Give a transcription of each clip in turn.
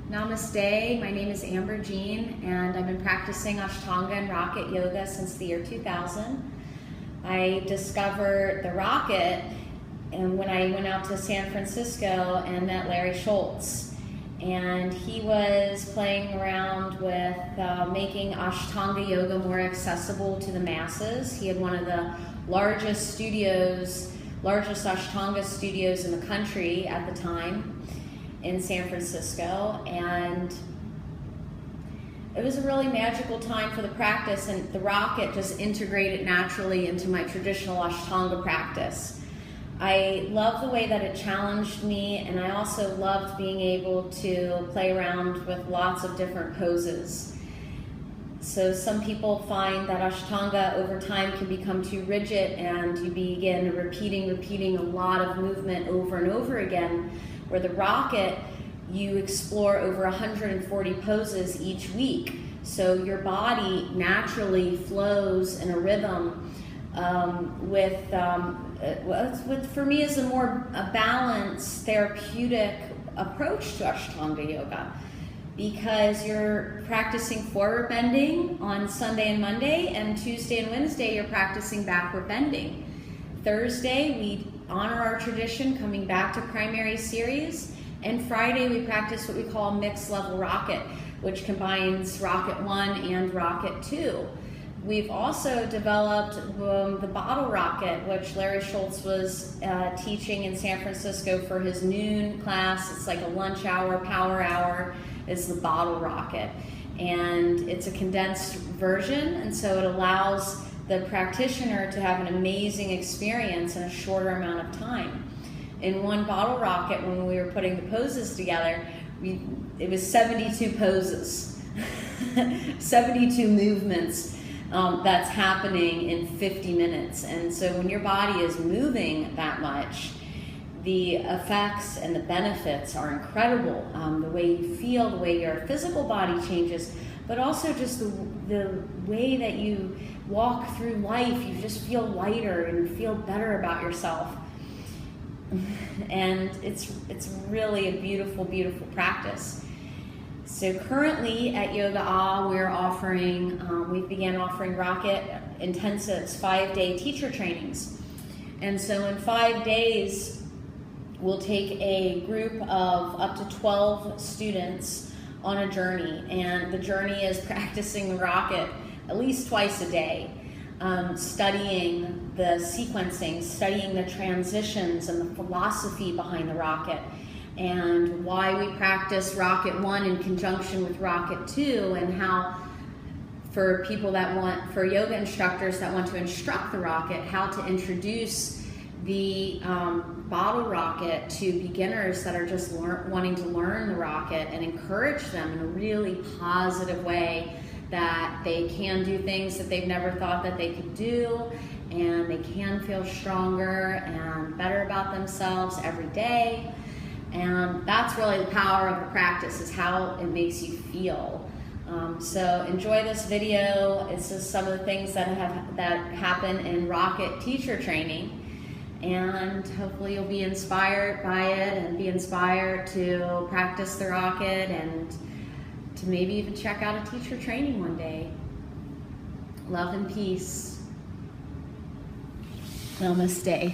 Namaste, my name is Gean, and I've been practicing Ashtanga and Rocket Yoga since the year 2000. I discovered the Rocket and when I went out to San Francisco and met Larry Schultz. And he was playing around with making Ashtanga Yoga more accessible to the masses. He had one of the largest Ashtanga studios in the country at the time in San Francisco, and it was a really magical time for the practice, and the Rocket just integrated naturally into my traditional Ashtanga practice. I love the way that it challenged me, and I also loved being able to play around with lots of different poses. So some people find that Ashtanga over time can become too rigid, and you begin repeating a lot of movement over and over again, where the Rocket, you explore over 140 poses each week. So your body naturally flows in a rhythm for me is a balanced, therapeutic approach to Ashtanga Yoga, because you're practicing forward bending on Sunday and Monday, and Tuesday and Wednesday you're practicing backward bending. Thursday we honor our tradition, coming back to primary series, and Friday we practice what we call mixed level Rocket, which combines Rocket 1 and Rocket 2. We've also developed the bottle rocket, which Larry Schultz was teaching in San Francisco for his noon class. It's like a lunch hour, power hour, is the bottle rocket. And it's a condensed version, and so it allows the practitioner to have an amazing experience in a shorter amount of time. In one bottle rocket, when we were putting the poses together, it was 72 poses, 72 movements that's happening in 50 minutes. And so when your body is moving that much, the effects and the benefits are incredible. The way you feel, the way your physical body changes, but also just the way that you walk through life, you just feel lighter and feel better about yourself. And it's really a beautiful, beautiful practice. So currently at Yoga we began offering Rocket intensives, 5-day teacher trainings. And so in 5 days, we'll take a group of up to 12 students on a journey. And the journey is practicing the Rocket at least twice a day, studying the sequencing, studying the transitions and the philosophy behind the Rocket, and why we practice Rocket 1 in conjunction with Rocket 2, and how for yoga instructors that want to instruct the Rocket, how to introduce the bottle rocket to beginners that are just wanting to learn the Rocket, and encourage them in a really positive way that they can do things that they've never thought that they could do, and they can feel stronger and better about themselves every day. And that's really the power of the practice, is how it makes you feel. So enjoy this video. It's just some of the things that happen in Rocket teacher training, and hopefully you'll be inspired by it and be inspired to practice the Rocket, and to maybe even check out a teacher training one day. Love and peace. Namaste.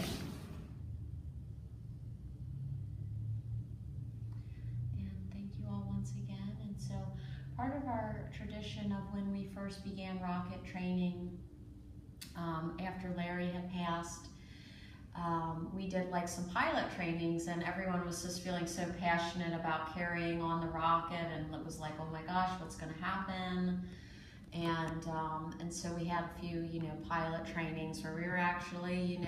Part of our tradition of when we first began Rocket training, after Larry had passed, we did like some pilot trainings, and everyone was just feeling so passionate about carrying on the Rocket, and it was like, oh my gosh, what's going to happen? And so we had a few, pilot trainings where we were actually,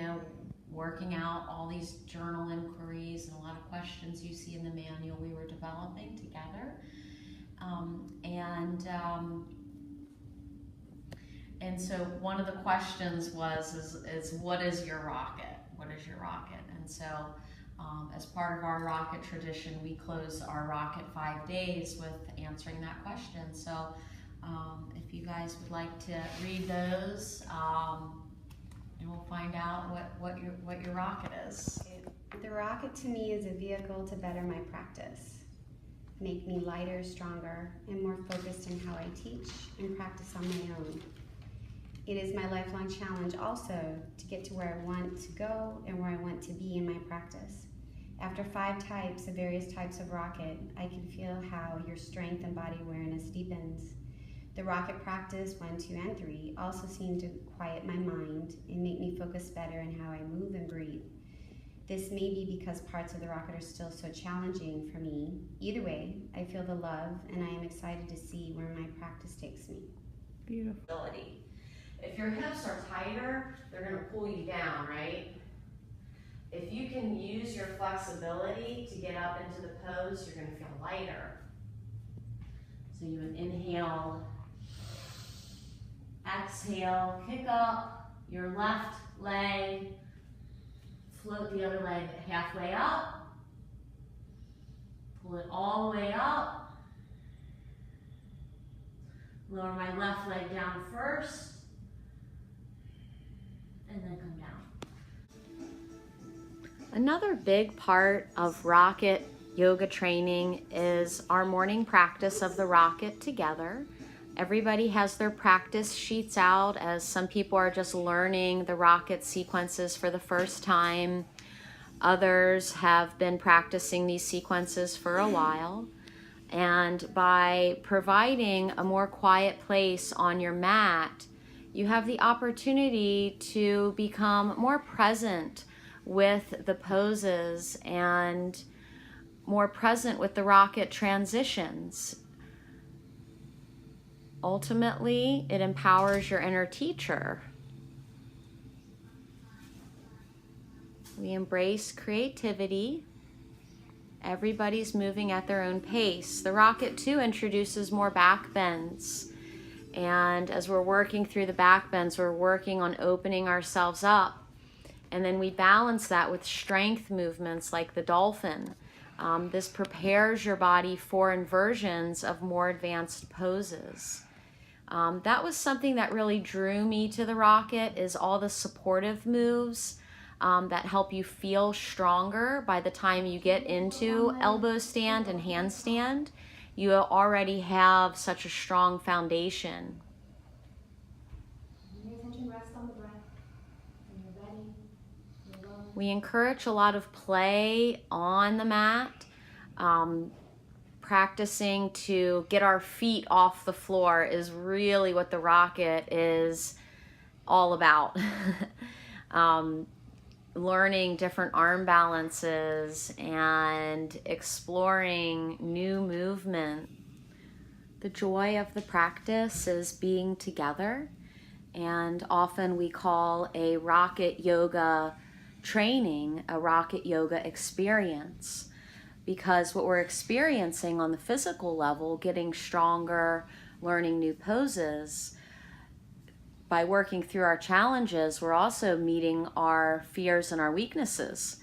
working out all these journal inquiries and a lot of questions you see in the manual we were developing together. And so one of the questions is what is your Rocket? What is your Rocket? And so as part of our Rocket tradition, we close our Rocket 5 days with answering that question. So if you guys would like to read those, and we'll find out what your Rocket is. The Rocket to me is a vehicle to better my practice. make me lighter, stronger, and more focused in how I teach and practice on my own. It is my lifelong challenge also to get to where I want to go and where I want to be in my practice. After 5 types of various types of rocket, I can feel how your strength and body awareness deepens. The rocket practice 1, 2, and 3 also seem to quiet my mind and make me focus better in how I move and breathe. This may be because parts of the rocket are still so challenging for me. Either way, I feel the love and I am excited to see where my practice takes me. Beautiful. If your hips are tighter, they're going to pull you down, right? If you can use your flexibility to get up into the pose, you're going to feel lighter. So you would inhale, exhale, kick up your left leg, float the other leg halfway up, pull it all the way up, lower my left leg down first, and then come down. Another big part of rocket yoga training is our morning practice of the rocket together. Everybody has their practice sheets out, as some people are just learning the rocket sequences for the first time. Others have been practicing these sequences for a while. And by providing a more quiet place on your mat, you have the opportunity to become more present with the poses and more present with the rocket transitions. Ultimately, it empowers your inner teacher. We embrace creativity. Everybody's moving at their own pace. The rocket too introduces more back bends. And as we're working through the back bends, we're working on opening ourselves up. And then we balance that with strength movements like the dolphin. This prepares your body for inversions of more advanced poses. That was something that really drew me to the rocket, is all the supportive moves that help you feel stronger by the time you get into elbow stand and handstand. You already have such a strong foundation. We encourage a lot of play on the mat, practicing to get our feet off the floor is really what the rocket is all about. Learning different arm balances and exploring new movement. The joy of the practice is being together, and often we call a rocket yoga training a rocket yoga experience, because what we're experiencing on the physical level, getting stronger, learning new poses, by working through our challenges, we're also meeting our fears and our weaknesses.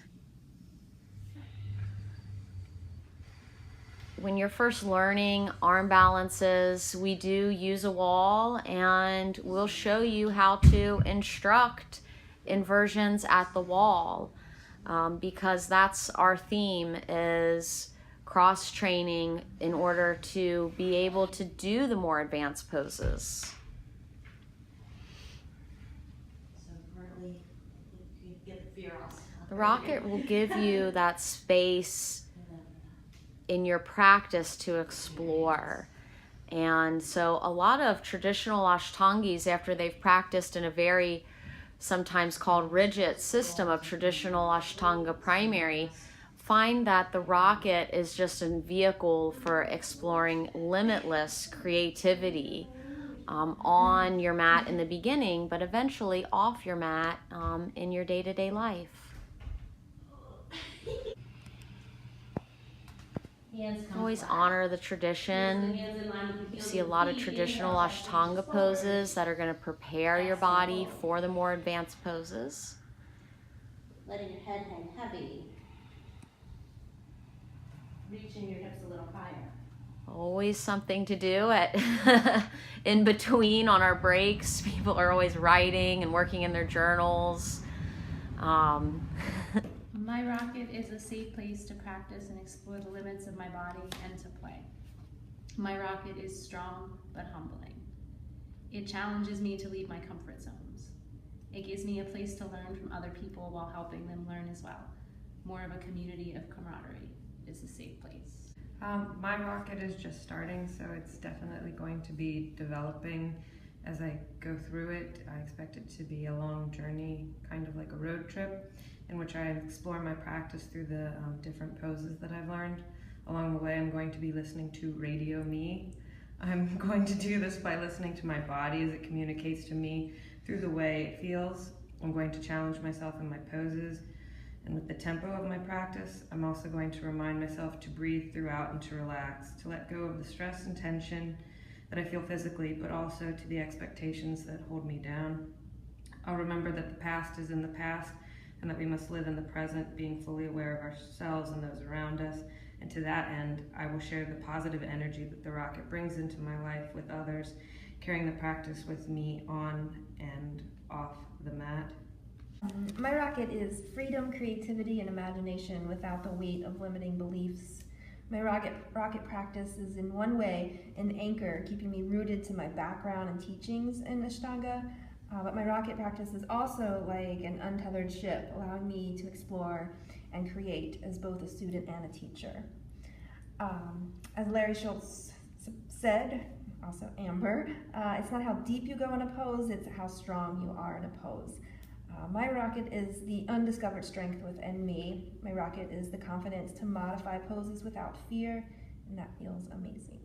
When you're first learning arm balances, we do use a wall, and we'll show you how to instruct inversions at the wall, because that's our theme, is cross-training in order to be able to do the more advanced poses. The rocket will give you that space in your practice to explore. And so a lot of traditional Ashtangis, after they've practiced in a very sometimes called rigid system of traditional Ashtanga primary, find that the rocket is just a vehicle for exploring limitless creativity on your mat in the beginning, but eventually off your mat in your day-to-day life. Always honor the tradition. You see a lot of traditional Ashtanga poses that are going to prepare your body for the more advanced poses. Letting your head hang heavy. Reaching your hips a little higher. Always something to do at in between on our breaks. People are always writing and working in their journals. My rocket is a safe place to practice and explore the limits of my body and to play. My rocket is strong but humbling. It challenges me to leave my comfort zones. It gives me a place to learn from other people while helping them learn as well. More of a community of camaraderie. It's a safe place. My rocket is just starting, so it's definitely going to be developing as I go through it. I expect it to be a long journey, kind of like a road trip, in which I explore my practice through the different poses that I've learned. Along the way, I'm going to be listening to Radio Me. I'm going to do this by listening to my body as it communicates to me through the way it feels. I'm going to challenge myself in my poses. And with the tempo of my practice, I'm also going to remind myself to breathe throughout and to relax, to let go of the stress and tension that I feel physically, but also to the expectations that hold me down. I'll remember that the past is in the past and that we must live in the present, being fully aware of ourselves and those around us. And to that end, I will share the positive energy that the rocket brings into my life with others, carrying the practice with me on and off the mat. My rocket is freedom, creativity, and imagination without the weight of limiting beliefs. My rocket practice is in one way an anchor, keeping me rooted to my background and teachings in Ashtanga, but my rocket practice is also like an untethered ship, allowing me to explore and create as both a student and a teacher. As Larry Schultz said, also Amber, it's not how deep you go in a pose, it's how strong you are in a pose. My rocket is the undiscovered strength within me. My rocket is the confidence to modify poses without fear, and that feels amazing.